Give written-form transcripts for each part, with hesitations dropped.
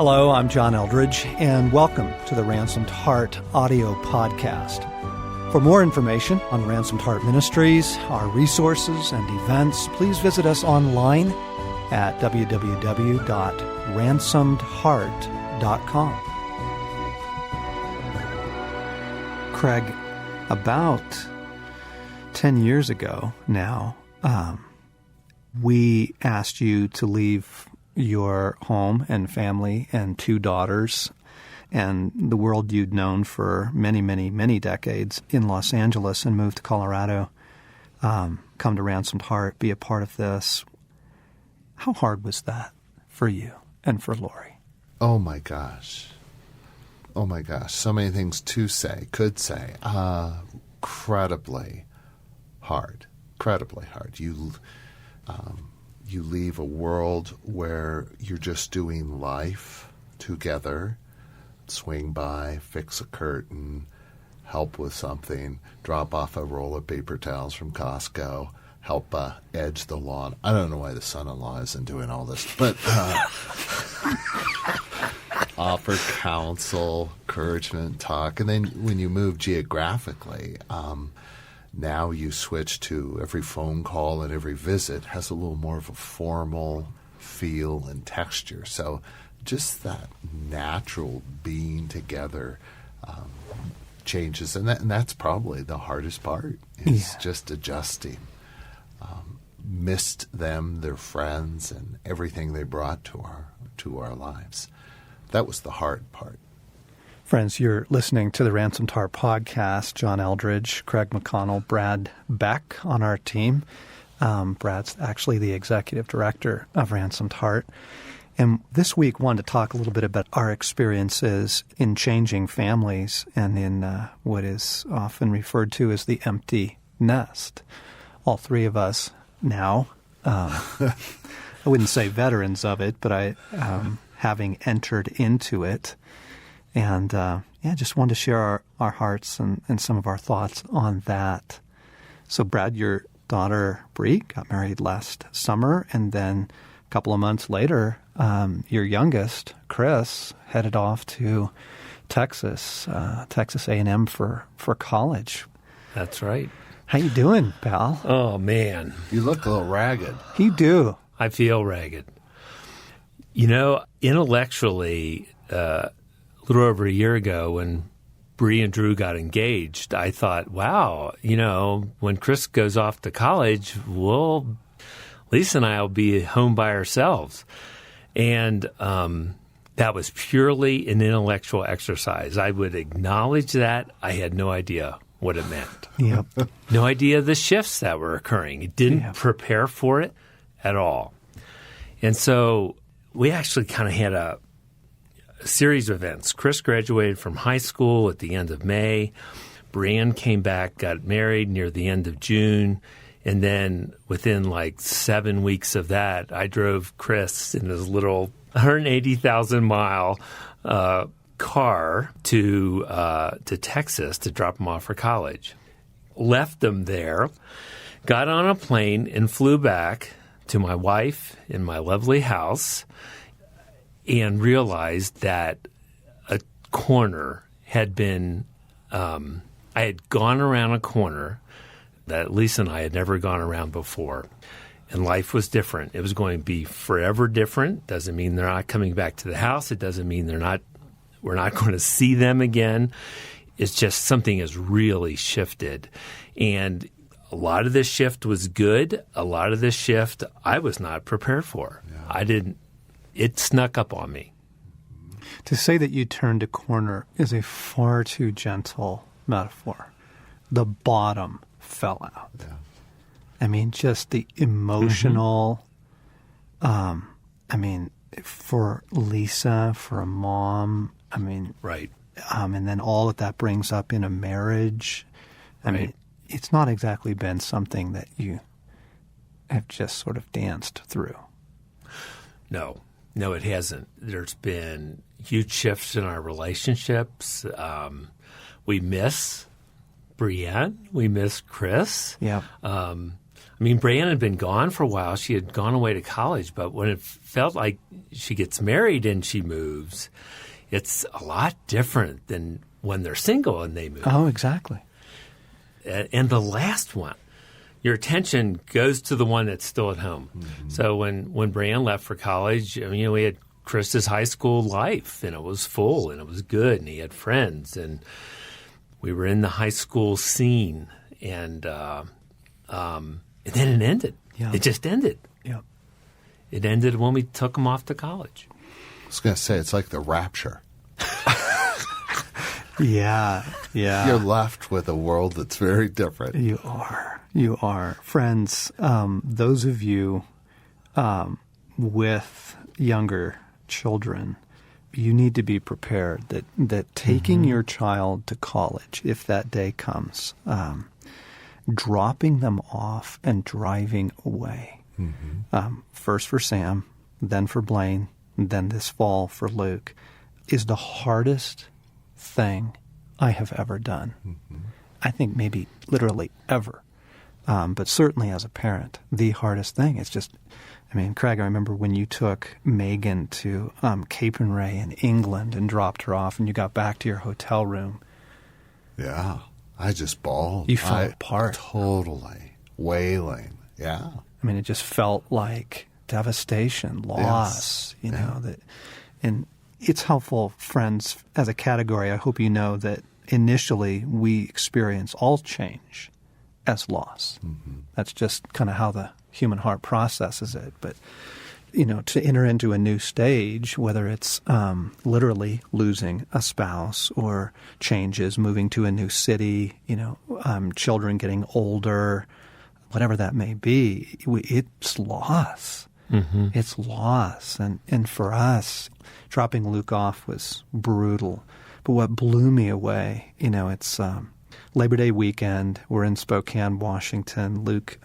Hello, I'm John Eldridge, and welcome to the Ransomed Heart audio podcast. For more information on Ransomed Heart Ministries, our resources and events, please visit us online at www.ransomedheart.com. Craig, about 10 years ago now, we asked you to leave your home and family and 2 daughters and the world you'd known for many, many, many decades in Los Angeles and move to Colorado, come to Ransomed Heart, be a part of this. How hard was that for you and for Lori? Oh, my gosh. So many things to say, could say. Incredibly hard. You leave a world where you're just doing life together, swing by, fix a curtain, help with something, drop off a roll of paper towels from Costco, help edge the lawn. I don't know why the son-in-law isn't doing all this, but offer counsel, encouragement, talk. And then when you move geographically, now you switch to every phone call and every visit has a little more of a formal feel and texture. So just that natural being together changes. And that's probably the hardest part is just adjusting. Missed them, their friends, and everything they brought to our lives. That was the hard part. Friends, you're listening to the Ransomed Heart podcast. John Eldridge, Craig McConnell, Brad Beck on our team. Brad's actually the executive director of Ransomed Heart. And this week, wanted to talk a little bit about our experiences in changing families and in what is often referred to as the empty nest. All 3 of us now, I wouldn't say veterans of it, but having entered into it. And, just wanted to share our hearts and some of our thoughts on that. So, Brad, your daughter, Bree, got married last summer, and then a couple of months later, your youngest, Chris, headed off to Texas A&M for college. That's right. How you doing, pal? Oh, man. You look a little ragged. You do. I feel ragged. You know, intellectually, a little over a year ago when Bree and Drew got engaged, I thought, wow, when Chris goes off to college, Lisa and I will be home by ourselves. And that was purely an intellectual exercise. I would acknowledge that. I had no idea what it meant. Yep. No idea the shifts that were occurring. It didn't prepare for it at all. And so we actually kind of had a series of events. Chris graduated from high school at the end of May. Brianne came back, got married near the end of June. And then within 7 weeks of that, I drove Chris in his little 180,000-mile car to Texas to drop him off for college. Left him there, got on a plane, and flew back to my wife in my lovely house and realized that a corner had been I had gone around a corner that Lisa and I had never gone around before. And life was different. It was going to be forever different. Doesn't mean they're not coming back to the house. It doesn't mean we're not going to see them again. It's just something has really shifted. And a lot of this shift was good. A lot of this shift I was not prepared for. Yeah. It snuck up on me. To say that you turned a corner is a far too gentle metaphor. The bottom fell out. Yeah. I mean, just the emotional, for Lisa, for a mom, right. And then all that brings up in a marriage. I mean, it's not exactly been something that you have just sort of danced through. No, it hasn't. There's been huge shifts in our relationships. We miss Brianne. We miss Chris. Yeah. I mean, Brianna had been gone for a while. She had gone away to college, but when it felt like she gets married and she moves, it's a lot different than when they're single and they move. Oh, exactly. And the last one, your attention goes to the one that's still at home. Mm-hmm. So when Brianna left for college, I mean, we had Chris's high school life, and it was full, and it was good, and he had friends, and we were in the high school scene, and then it ended. Yeah. It just ended. Yeah. It ended when we took him off to college. I was going to say, it's like the rapture. Yeah. You're left with a world that's very different. You are. Friends, those of you with younger children, you need to be prepared that taking your child to college, if that day comes, dropping them off and driving away, first for Sam, then for Blaine, then this fall for Luke, is the hardest thing I have ever done. I think maybe literally ever. But certainly as a parent, the hardest thing is just, I mean, Craig, I remember when you took Megan to Capernwray in England and dropped her off and you got back to your hotel room. Yeah. I just bawled. You fell apart. Totally. Wailing. Yeah. I mean, it just felt like devastation, loss, Yes. And it's helpful, friends, as a category. I hope you know that initially we experience all change as loss. That's just kind of how the human heart processes it. But, to enter into a new stage, whether it's literally losing a spouse or changes, moving to a new city, children getting older, whatever that may be, it's loss. It's loss. And for us, dropping Luke off was brutal. But what blew me away, it's Labor Day weekend. We're in Spokane, Washington. Luke,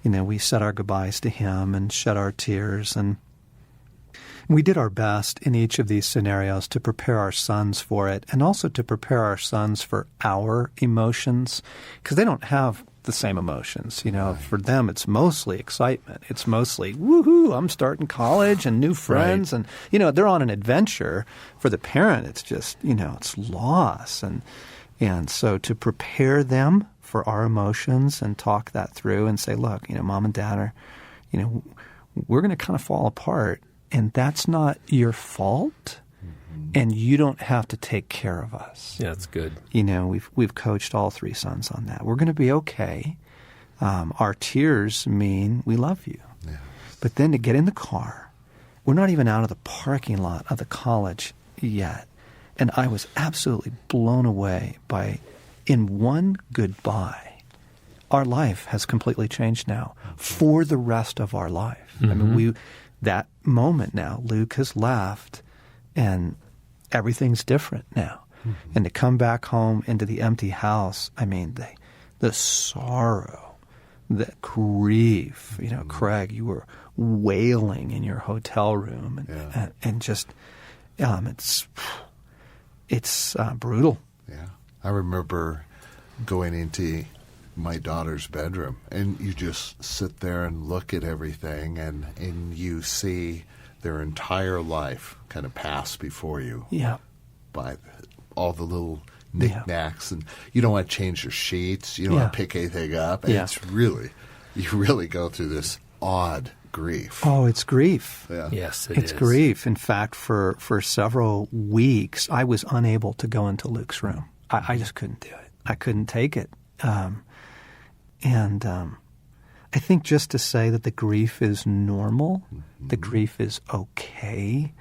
we said our goodbyes to him and shed our tears. And we did our best in each of these scenarios to prepare our sons for it and also to prepare our sons for our emotions, because they don't have the same emotions. For them, it's mostly excitement. It's mostly, woohoo, I'm starting college and new friends. Right. And, they're on an adventure. For the parent, it's just, it's loss. And so to prepare them for our emotions and talk that through and say, look, mom and dad are, we're going to kind of fall apart. And that's not your fault. And you don't have to take care of us. Yeah, that's good. We've coached all three sons on that. We're going to be okay. Our tears mean we love you. Yeah. But then to get in the car, we're not even out of the parking lot of the college yet. And I was absolutely blown away by, in one goodbye, our life has completely changed now for the rest of our life. I mean, that moment now, Luke has left, and everything's different now. And to come back home into the empty house, I mean, the sorrow, the grief. Craig, you were wailing in your hotel room, and just it's brutal. Yeah. I remember going into my daughter's bedroom, and you just sit there and look at everything, and you see their entire life kind of pass before you. Yeah. By all the little knickknacks, and you don't want to change your sheets, you don't want to pick anything up, and it's really, you really go through this odd grief. Oh, it's grief. Yeah. Yes, It's grief. In fact, for several weeks, I was unable to go into Luke's room. I just couldn't do it. I couldn't take it. I think just to say that the grief is normal, the grief is okay,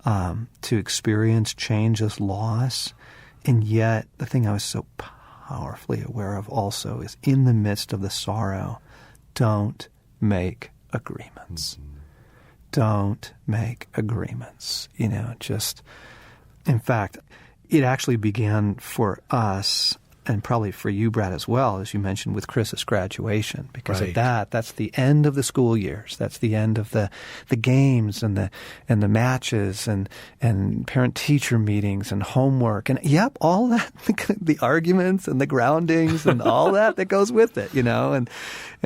to experience change as loss, and yet the thing I was so powerfully aware of also is in the midst of the sorrow, don't make agreements. Don't make agreements. In fact, it actually began for us and probably for you, Brad, as well, as you mentioned with Chris's graduation, because Right. of that's the end of the school years. That's the end of the games and the matches and parent-teacher meetings and homework and all that, the arguments and the groundings and all that goes with it, and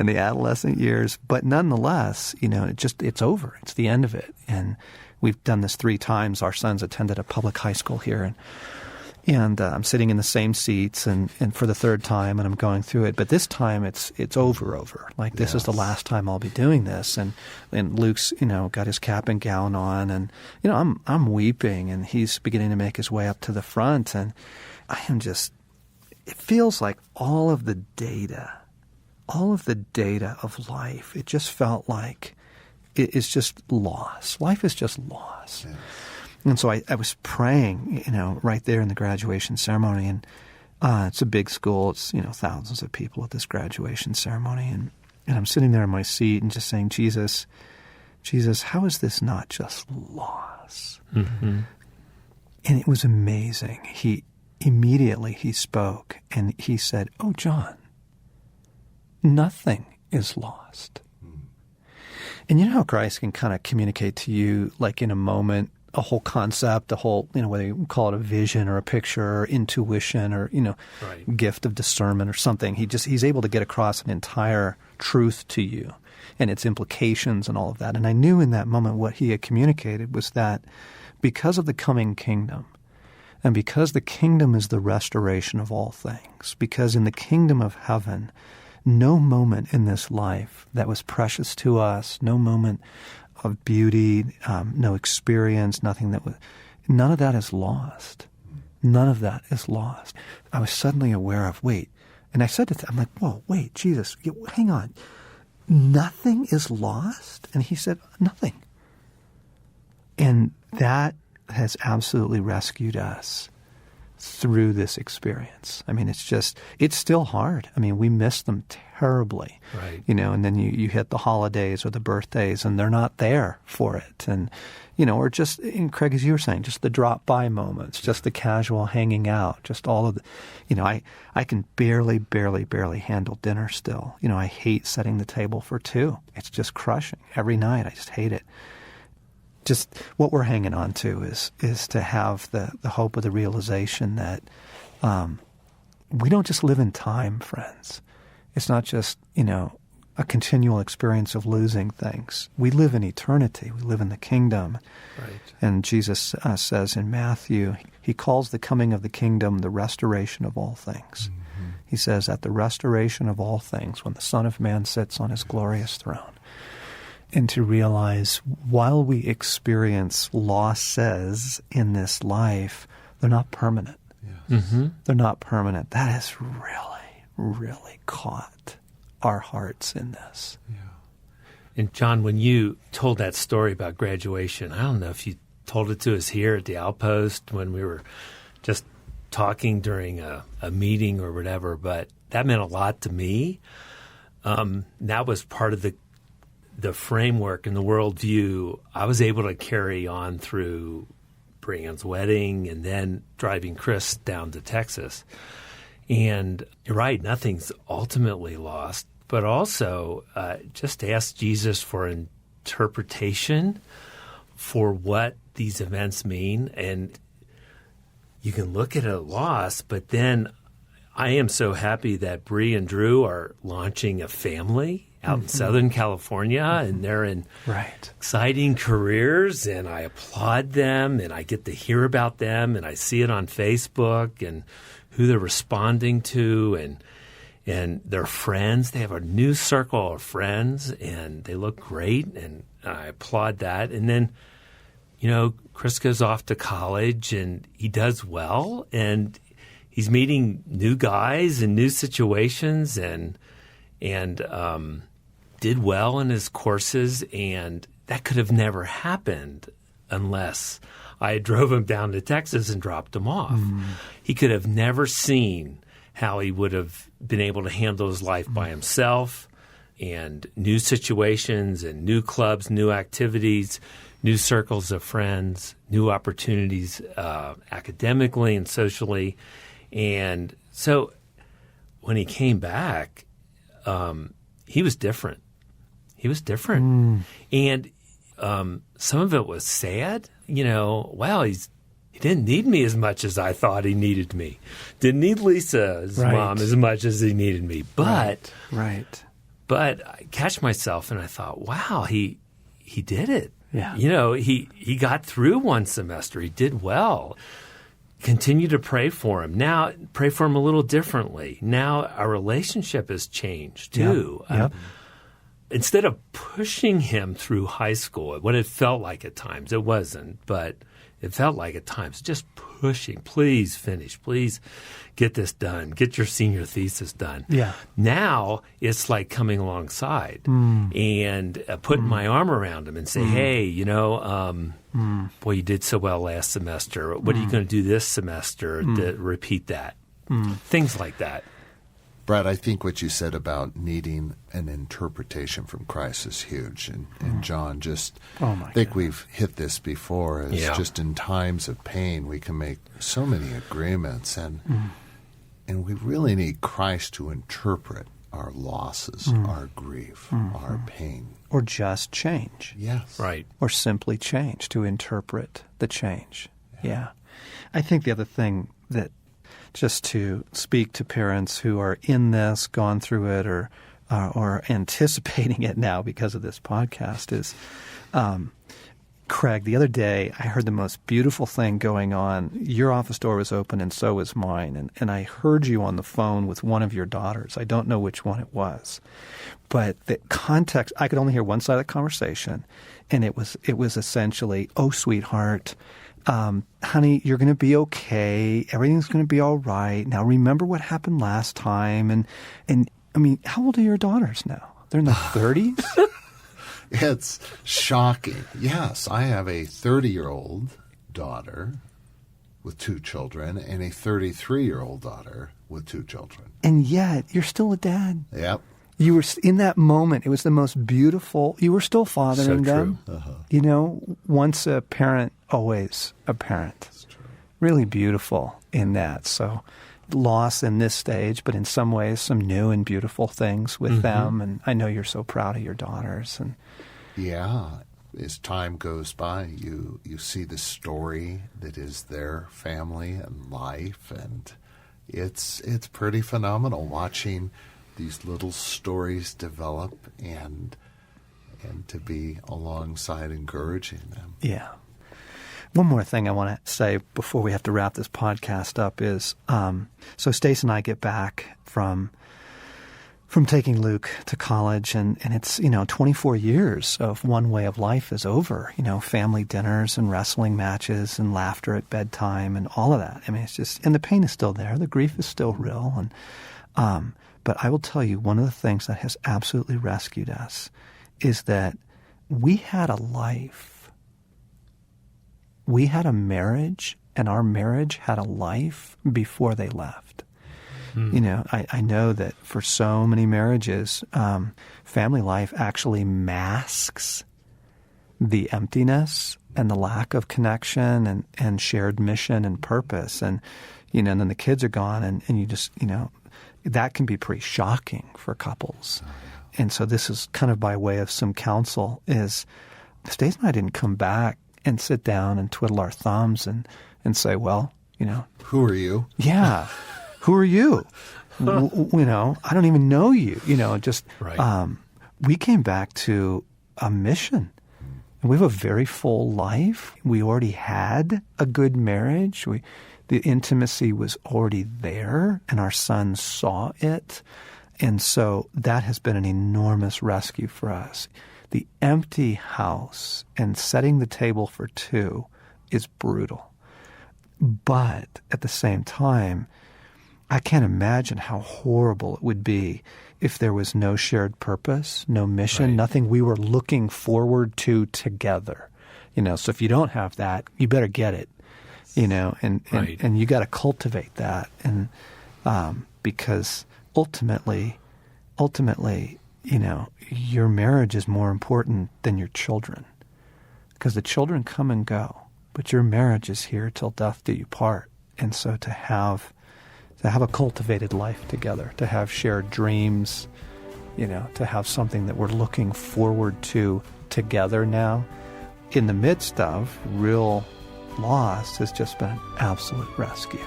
the adolescent years. But nonetheless, it's over. It's the end of it. And we've done this 3 times. Our sons attended a public high school here, and I'm sitting in the same seats, and for the 3rd time, and I'm going through it. But this time, it's over. Like, this is the last time I'll be doing this. And Luke's, got his cap and gown on, and I'm weeping, and he's beginning to make his way up to the front, and I am just. It feels like all of the data of life. It just felt like it's just lost. Life is just lost. Yeah. And so I was praying, right there in the graduation ceremony. And it's a big school. It's, thousands of people at this graduation ceremony. And I'm sitting there in my seat and just saying, Jesus, how is this not just loss? Mm-hmm. And it was amazing. Immediately he spoke and he said, "Oh, John, nothing is lost." And you know how Christ can kind of communicate to you, like in a moment, a whole concept, a whole, whether you call it a vision or a picture or intuition or, right. gift of discernment or something. He's able to get across an entire truth to you and its implications and all of that. And I knew in that moment what he had communicated was that because of the coming kingdom, and because the kingdom is the restoration of all things, because in the kingdom of heaven, no moment in this life that was precious to us, no moment of beauty, no experience, none of that is lost. None of that is lost. I was suddenly aware of, wait, and I said to him, I'm like, whoa, wait, Jesus, hang on. Nothing is lost? And he said, nothing. And that has absolutely rescued us through this experience. I mean, it's still hard. I mean, we miss them terribly, right. And then you hit the holidays or the birthdays and they're not there for it. And, or just, and Craig, as you were saying, just the drop-by moments, just the casual hanging out, just all of the, I can barely handle dinner still. I hate setting the table for 2. It's just crushing every night. I just hate it. Just what we're hanging on to is to have the hope of the realization that we don't just live in time, friends. It's not just, a continual experience of losing things. We live in eternity. We live in the kingdom. Right. And Jesus says in Matthew, he calls the coming of the kingdom the restoration of all things. Mm-hmm. He says, at the restoration of all things, when the Son of Man sits on his glorious throne. And to realize while we experience losses in this life, they're not permanent. Yes. Mm-hmm. They're not permanent. That has really caught our hearts in this. Yeah. And John, when you told that story about graduation, I don't know if you told it to us here at the Outpost when we were just talking during a meeting or whatever, but that meant a lot to me. That was part of the framework and the worldview I was able to carry on through Brianne's wedding and then driving Chris down to Texas. And you're right, nothing's ultimately lost, but also just ask Jesus for interpretation for what these events mean. And you can look at a loss, but then I am so happy that Bree and Drew are launching a family out in Southern California, and they're in exciting careers, and I applaud them, and I get to hear about them, and I see it on Facebook and who they're responding to, and their friends. They have a new circle of friends, and they look great, and I applaud that. And then, Chris goes off to college, and he does well, and he's meeting new guys in new situations, and did well in his courses, and that could have never happened unless I drove him down to Texas and dropped him off. He could have never seen how he would have been able to handle his life by himself, and new situations and new clubs, new activities, new circles of friends, new opportunities academically and socially. And so when he came back, he was different. He was different. And some of it was sad. Wow, he didn't need me as much as I thought he needed me. Didn't need Lisa's mom as much as he needed me. But But I catch myself and I thought, wow, he did it. Yeah. He got through one semester. He did well. Continue to pray for him. Now, pray for him a little differently. Now, our relationship has changed, too. Yep. Instead of pushing him through high school, what it felt like at times, it wasn't, but it felt like at times, just pushing, please finish, please get this done, get your senior thesis done. Yeah. Now it's like coming alongside and putting my arm around him and say, hey, boy, you did so well last semester. What are you going to do this semester to repeat that? Things like that. Brad, I think what you said about needing an interpretation from Christ is huge. And John, I think we've hit this before, is just in times of pain, we can make so many agreements. And we really need Christ to interpret our losses, our grief, our pain. Or just change. Yes. Right. Or simply change, to interpret the change. Yeah. I think the other thing that, just to speak to parents who are in this, gone through it, or anticipating it now because of this podcast is, Craig, the other day I heard the most beautiful thing going on. Your office door was open and so was mine. And I heard you on the phone with one of your daughters. I don't know which one it was. But the context, I could only hear one side of the conversation. And it was essentially, oh, sweetheart, honey, you're going to be okay. Everything's going to be all right. Now, remember what happened last time. And I mean, how old are your daughters now? They're in their 30s? It's shocking. Yes, I have a 30-year-old daughter with 2 children and a 33-year-old daughter with 2 children. And yet, you're still a dad. Yep. You were in that moment. It was the most beautiful. You were still fathering them. Once a parent, always a parent. That's true. Really beautiful in that. So loss in this stage, but in some ways some new and beautiful things with them. And I know you're so proud of your daughters. And yeah, as time goes by, you see the story that is their family and life, and it's pretty phenomenal watching these little stories develop and to be alongside encouraging them. Yeah. One more thing I want to say before we have to wrap this podcast up is, so Stace and I get back from taking Luke to college, and it's, 24 years of one way of life is over, family dinners and wrestling matches and laughter at bedtime and all of that. I mean, it's just, and the pain is still there. The grief is still real. And, but I will tell you, one of the things that has absolutely rescued us is that we had a life. We had a marriage, and our marriage had a life before they left. I know that for so many marriages, family life actually masks the emptiness and the lack of connection and shared mission and purpose. And, and then the kids are gone, and you just, that can be pretty shocking for couples. And so this is kind of by way of some counsel is Stace and I didn't come back and sit down and twiddle our thumbs and say, well, who are you? Yeah. Who are you? I don't even know you. Just right. We came back to a mission. And we have a very full life. We already had a good marriage. The intimacy was already there, and our son saw it. And so that has been an enormous rescue for us. The empty house and setting the table for 2 is brutal. But at the same time, I can't imagine how horrible it would be if there was no shared purpose, no mission, nothing we were looking forward to together. So if you don't have that, you better get it, and you got to cultivate that. And because ultimately, your marriage is more important than your children, because the children come and go, but your marriage is here till death do you part. And so to have to have a cultivated life together, to have shared dreams, to have something that we're looking forward to together now in the midst of real loss has just been an absolute rescue.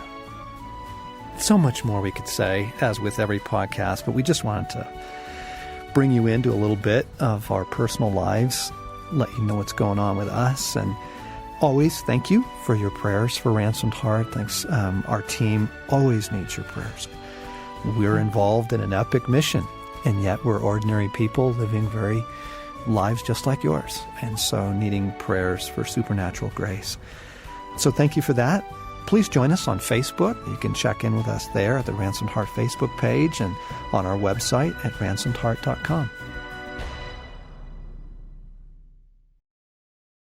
So much more we could say, as with every podcast, but we just wanted to bring you into a little bit of our personal lives, let you know what's going on with us, and always thank you for your prayers for Ransomed Heart. Thanks. Our team always needs your prayers. We're involved in an epic mission, and yet we're ordinary people living very lives just like yours, and so needing prayers for supernatural grace. So thank you for that. Please join us on Facebook. You can check in with us there at the Ransomed Heart Facebook page and on our website at ransomedheart.com.